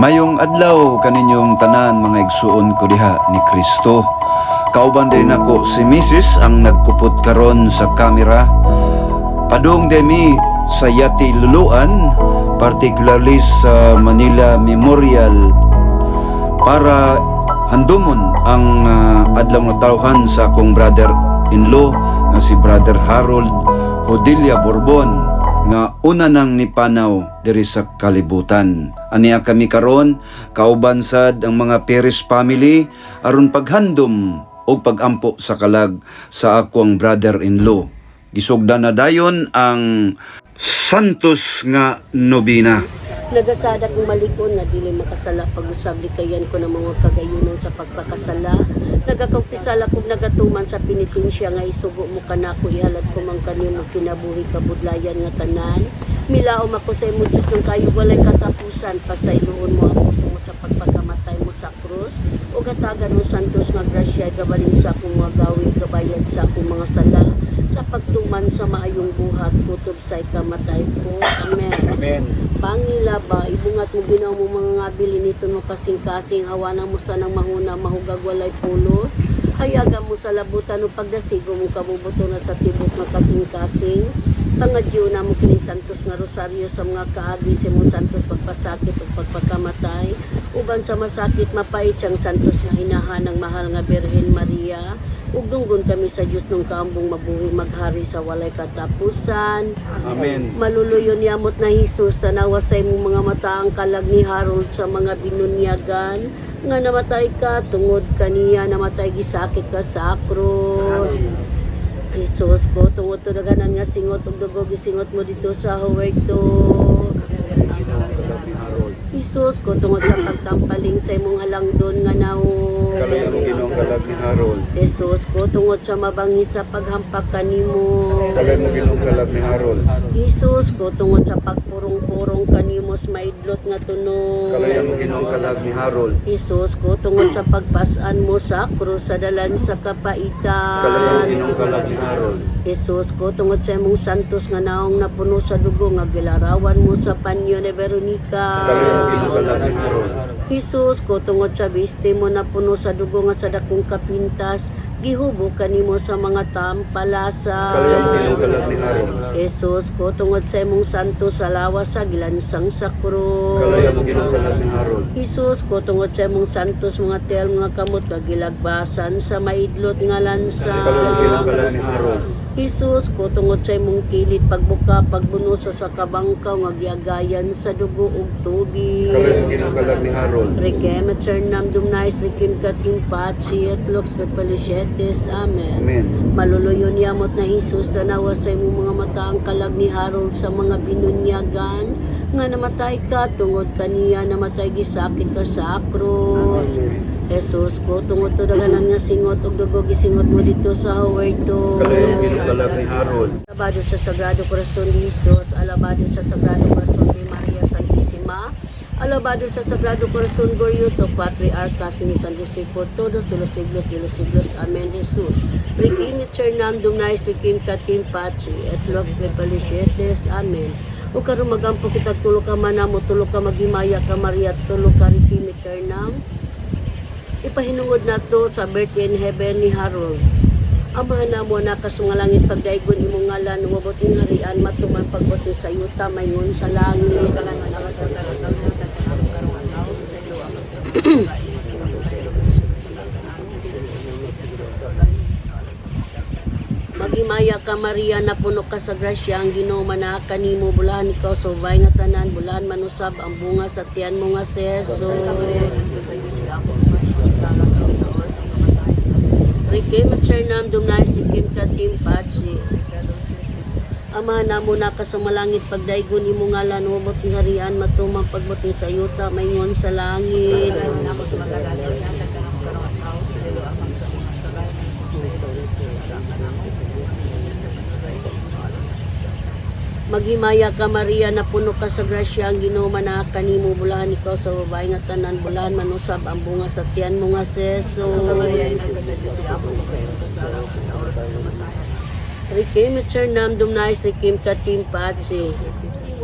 Mayong adlaw kaninyong tanan mga igsuon ko diha ni Kristo. Kauban din ako si Mrs. ang nagkupot karon sa kamera. Padung demi sa Yati Luluan, particularly sa Manila Memorial, para handumon ang adlaw na taruhan sa akong brother-in-law nga si Brother Harold Hodilia Borbon nga una nang nipanaw diri sa kalibutan. Aniya kami karon kauban sad ang mga Perez family aron paghandom o pagampo sa kalag sa akong brother-in-law. Gisugdan na dayon ang Santos nga nobina. Nagasada kong malikon na dili makasala pag-usabli kayan ko ng mga kagayunan sa pagpakasala. Nagakaumpisala kong nagatuman sa pinitensya nga isugo mo kanako ihalat ko mang kanimo kinabuhi kabudlayan nga tanan. Milaom ako sa imo Diyos ng kayo walay katapusan pasayloon mo ako tungod sa pagpakamatay mo sa krus o gatagan mo santos nga grasya gabalin sa akong mga gawi gabayad sa akong mga sala sa pagtuman sa maayong buhat kutob sa ikamatay ko. Amen. Amen. Pangila ba, ibungat mo ginaw mo mga ngabili nito no kasing-kasing, awanan mo sa nang mahuna, mahugag walay pulos, hayaga mo sa labutan no pagdasigo mo kabubuto na sa tibok na kasing-kasing, pangadyo na mo kining santos nga rosaryo sa mga kaagi si mo santos pagpasakit o pagpakamatay, uban sa masakit mapait siyang santos nga inahan ng mahal nga Birhen Maria, ugdunggon kami sa Diyos nung kaambong mabuhi maghari sa walay katapusan. Amen. Maluluyon yamot na Hesus, tanawa sa imong mga mata ang kalag ni Harold sa mga binunyagan, nga namatay ka, tungod kaniya, namatay gisakit ka sa krus. Hesus ko, tungod to daganan nga singot, ug dugo gisingot mo dito sa huwerto. Hesus ko, tungod sa pagtampaling sa imong halangdon nga naon. Kalay mo ginong kalag ni Harold. Jesus ko, tungod sa mabangi sa paghampak kanimo. Kalay mo ginong kalag ni Harold. Jesus ko, tungod sa pagpurong-purong kanimos maidlot nga tunog. Kalay mo ginong kalag ni Harold. Jesus ko, tungod sa pagpasan mo sa krus sa dalan sa Kalay mo kapaitan. ginong kalag ni Harold. Jesus ko, tungod sa imong santos nga naong napuno sa dugo nga gilarawan mo sa panyo ni Veronica. Kalay mo ginong kalag ni Harold. Jesus ko, tungod sa biste mo na puno sa dugo nga sa dakong kapintas, gihubo kanimo sa mga tampalasa. Kalay mo ginong kalag ni Harold. Jesus ko, tungod sa imong santo sa lawas sa gilansang sa krus. Kalay mo ginong kalag ni Harold. Jesus ko, tungod sa imong santos mga tel mga kamot nga gilagbasan sa maidlot nga lansa. Kalay mo ginong kalag ni Harold. Jesus ko, tungod sa imong kilid pagbuka pagbunuso sa kabangkaw nga giagayan sa dugo ug tubig. Kalay mo ginong kalag ni Harold. Rekem at Sernam Dumnais Rikim Kating Pachi at Lux Pepalushetes. Amen. Amen. Maluluyon yamot na Jesus, tanawa sa imong mga mata ang kalag ni Harold sa mga binunyagan, nga namatay ka, tungod kaniya namatay gisakit ka sa krus. Jesus ko, tungod to daganan nga singot ug dugo gisingot mo dito sa huwerto. Kalay mo ginong kalag ni Harold. Alabado sa Sagrado Corazon de Jesus, alabado sa Sagrado Corazon de Maria Santissima, alabado sa Sagrado Corazon Glorioso, Patriarca, Sino San Jose, por todos de los siglos. Amen. Jesus. Rikim et Sernam Dumnais Rikim Katim Pachi, et Lux Pepalushetes. Amen. O karon magampo kita tulo ka manamo, tulo ka magimaya ka Maria, tulo ka Rikim et Sernam. Ipahinungod na to sa birthday in heaven ni Harold. Amahan na mo na kasungalangit pagdaigon imong ngalan, umabot ng harian, matuman pagbotin sa yuta, mayngon sa langit. Magimaya ka Maria, na puno ka sa grasya, ang Ginoo manaka nimo, bulahan ikaw sa ubay nga tanan, bulahan manusab ang bunga sa tiyan mo nga si Jesus. Rikim at Sernam Dumnais Rikim Katim Pachi. Ama na mo na ka sa malangit pagdaigon imo ngalan, umabot ng harian, matumang pagbuti sa yuta, mayngon sa langit. Maghimaya ka Maria, na puno ka sa grasya, ang Ginoo manaka nimo, bulahan ikaw sa babae nga tanan, bulahan manusab ang bunga sa tiyan mo nga si Jesus. Rikim et Sernam Dumnais Rikim Katim Pachi.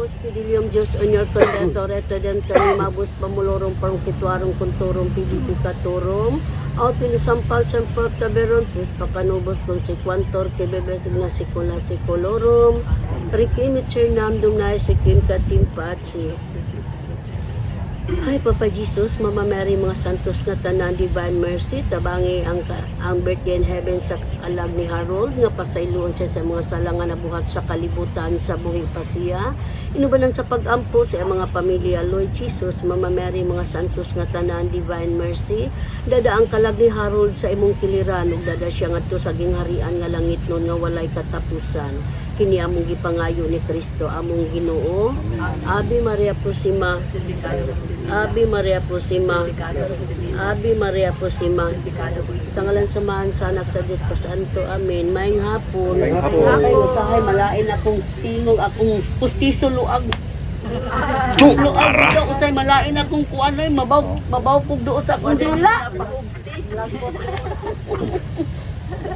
Mos Fidelium Diyos Onyor Condentor Etredento Mabus Pamulorong Parungkitwarong Kunturong Pidipikaturom Autilisampal Sempor Taberon Pis Pakanubos Consequantor Kebebes Ignasikula Sikolorum Rikim Itchernam Dumnay Sikim Katimpachi. Ay, Papa Jesus, Mama Mary, mga santos nga tanan, Divine Mercy, tabangi ang birthday in heaven sa kalag ni Harold, nga pasayloon siya sa mga salangan na buhat sa kalibutan sa buhi pa siya. Inubanan sa pag-ampo sa mga pamilya, Lord Jesus, Mama Mary, mga santos nga tanan, Divine Mercy, dada ang kalag ni Harold sa imong kiliran, ug dada siya nga to sa gingharian nga langit nun nga walay katapusan. Kini among gipangayo ni Kristo among Ginoo. Ave Maria Purisima. Ave Maria Purisima. Ave Maria Purisima. Sa ngalan samahan sa anak sa Diyos Santo. Amen. Maayong hapon. Ay usahay malain akong tingog akong pustiso luag. Luag dito usay malain akong kuan ay mabaw pug duot sa akong dila.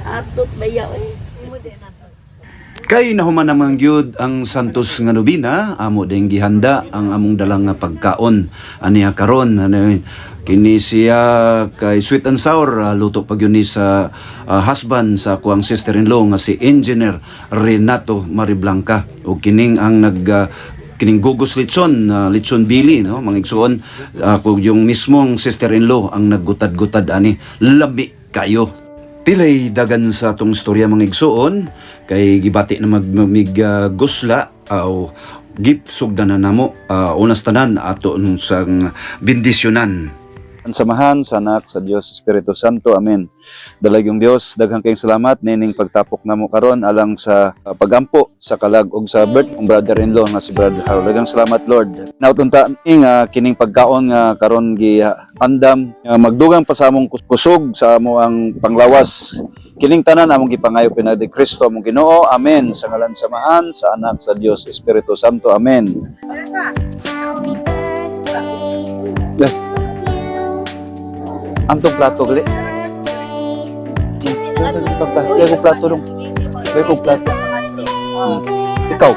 Atot bayaw eh. Kay nahuman naman gyud ang Santos nga Nobina, amo ding gihanda ang among dalang nga pagkaon aniha karon kini siya kay sweet and sour luto pag yun ni sa husband sa kuang sister-in-law nga si Engineer Renato Mariblanca ug kining ang kining gugos lechon lechon bili no mga igsuon kung yung mismong sister-in-law ang naggutad-gutad ani labi kayo. Pilay dagan sa atong istorya mga igsuon kay gibati na gusla o gipsugdan na namo unas tanan ato sang bendisyonan. Ang samahan sa anak sa Dios Espiritu Santo. Amen. Dalagyong Dios, daghang kayong salamat nining pagtapok namo karon alang sa pagampo sa kalag ug sa birth ng brother-in-law nga si Brother Harold. Daghang salamat Lord. Nautunta nga kining pagkaon nga karon gi andam magdugang pa sa among kusog sa amo ang panglawas. Kining tanan among gipangayo pinadi Kristo among Ginoo. Amen. Sa ngalan samahan sa anak sa Dios Espiritu Santo. Amen. Antong plato gali. Kaya ko plato dong. Kaya ko plato. Ikaw.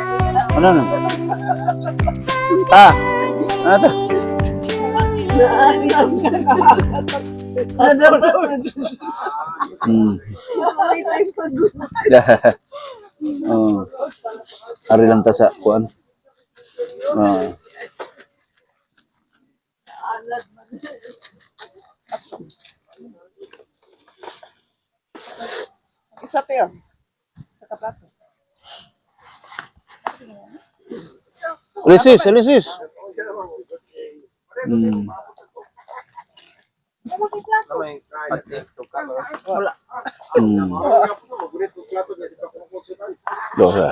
Ano na? Ano ta? Ari lang ta sa kuan. Isa tayo. Sa kaplato. Alisis. Dosa.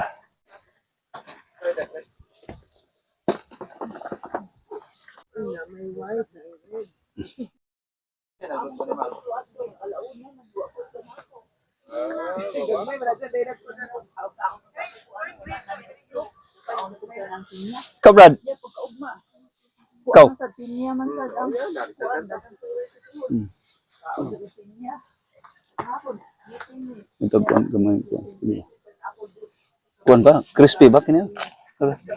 Kau Brad. Kau. Ito kuan gamay ko. Kuan ba? Crispy ba kini?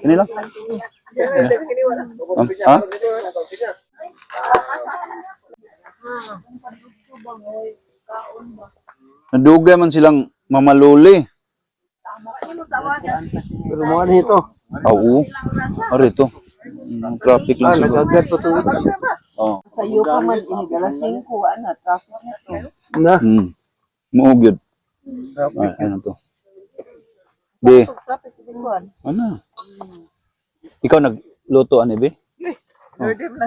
Kini lang. Ha? Naduga man silang mamaluli. Pero mo ano ito? Oo. Ari to. Traffic lang siguro. Nagagad po ito. Oh. Sayo pa man, inigala 5, ano, traffic na ito. Muugyod. Ano to? Di. Traffic din ko. Ano? Ikaw nagluto ani be? Order na.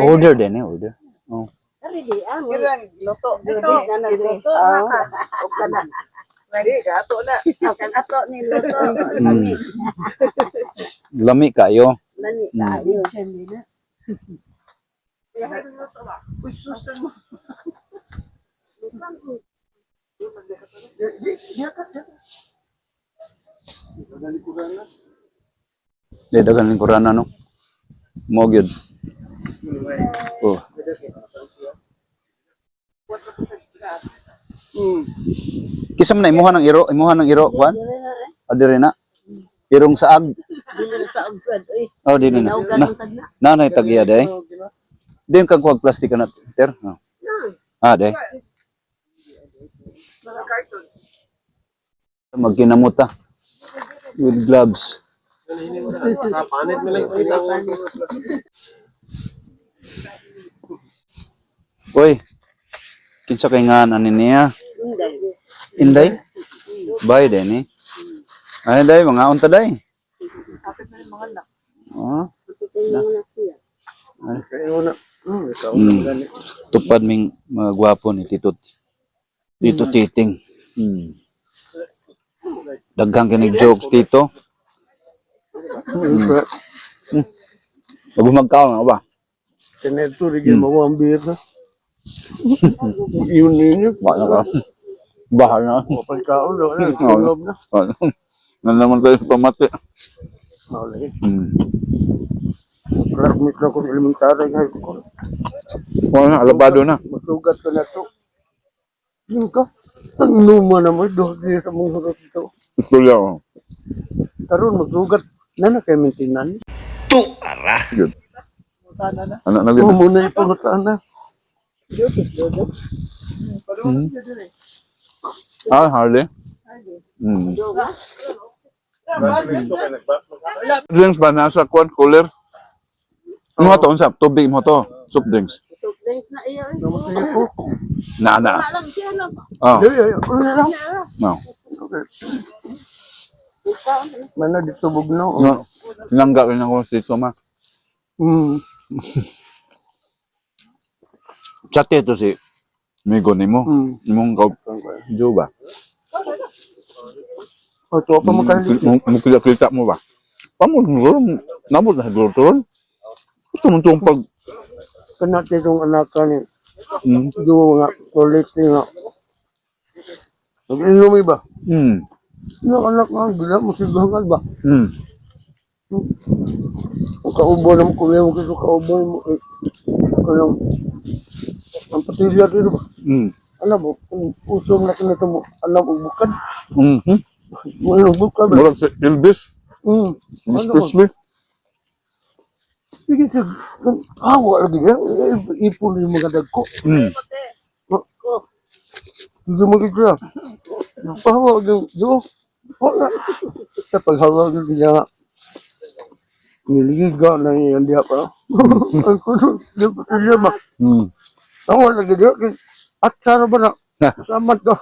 Order din order. Oh. Ready ang Luto. Ito, luto. O kana. Ready, gato na. Akan ato ni luto. Lami kayo. Lani kayo. Dagan lingkuran no. Mo gyud. Oh. Kisa man imuha ng iro kuan? Adire na. Irong saag. Dili sa ugad. Uy, Oh, di na. naugan Na, mo sad na. nanay tagya day. Di kang kuwag plastic na ter. Oh. Ah, day. Magkinamuta. With gloves. Uy, kinsa kay nga ani niya? Inday? Bay din ni. Ay day mga unta day. Oh. Tupad ming mga gwapo ni Tito. Tito Titing. Daghang kinig jokes Tito. Abo magkaon nga ba? Teneto, rigil mo ang beer na. Yun ninyo. Wala ka. Bahal na. Pagkaon, tulog na. Nan naman kayo pamati. Malay. Hmm. Classmate na ko sa elementary ngayon ko. Wala na, alabado na. Masugat ka na to. Yun ka. Ang numa naman, doon din sa mga hurot ito. Istorya ko. Karoon, magsugat na na kayo maintenance. Good. Anak na Oo, gid. muna yung pangutaan na. Ah, Harley. Drinks ba nasa kwan cooler? Ano mo to unsa? Tubig mo to. Soup drinks. Thanks na iyo. Namatay ako. Na na. Alam siya lang. Oh, Ano na lang? no. Mana dito bugno. No. Langga rin ako si Soma. Chate to si Migo nimo. Imong ka Jo ba? O, ito pa makalit. Kita mo ba? Pamulong namo na dorton. Ito man tong pag Kanate itong anak ka ni. Do nga, kulit nga. Nag-inumi ba? Yung anak nga, gila mo sigahan ba? Ang kaubo naman ko yung gusto kaubo mo. Kaya, ang patilya dito ba? Alam mo, kung usong na kinito mo, alam mo, bukad. Walang bukad ba? Murag si Elvis. Miss Ano ba? Presley. Sige, sige. Awa lagi yan. Ipon yung mga dagko. Hindi mo kikira. Napahawag yung Diyos. Wala. Sa paghawag yung kanya nga. Niliga na yan diya pa. Ang kuno. Hindi pa siya ba? Awa lagi diya. At sana ba na? Salamat ka.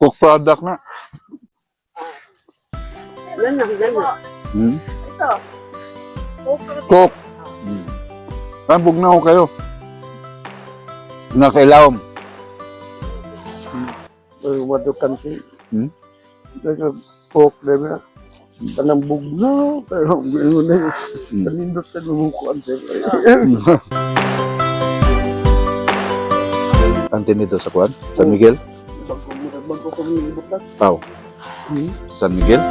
Cook product na. Yan na, yan na. Cook. Tambog na ako kayo. Nakailawom. Ay, wadukan si. Kaya pork na ba? Tanang bugno. Pero gano'n na yun. Kanindot ka lumukuan siya. Kantin dito sa Kwan? San Miguel? Bago ko minibot na. San Miguel?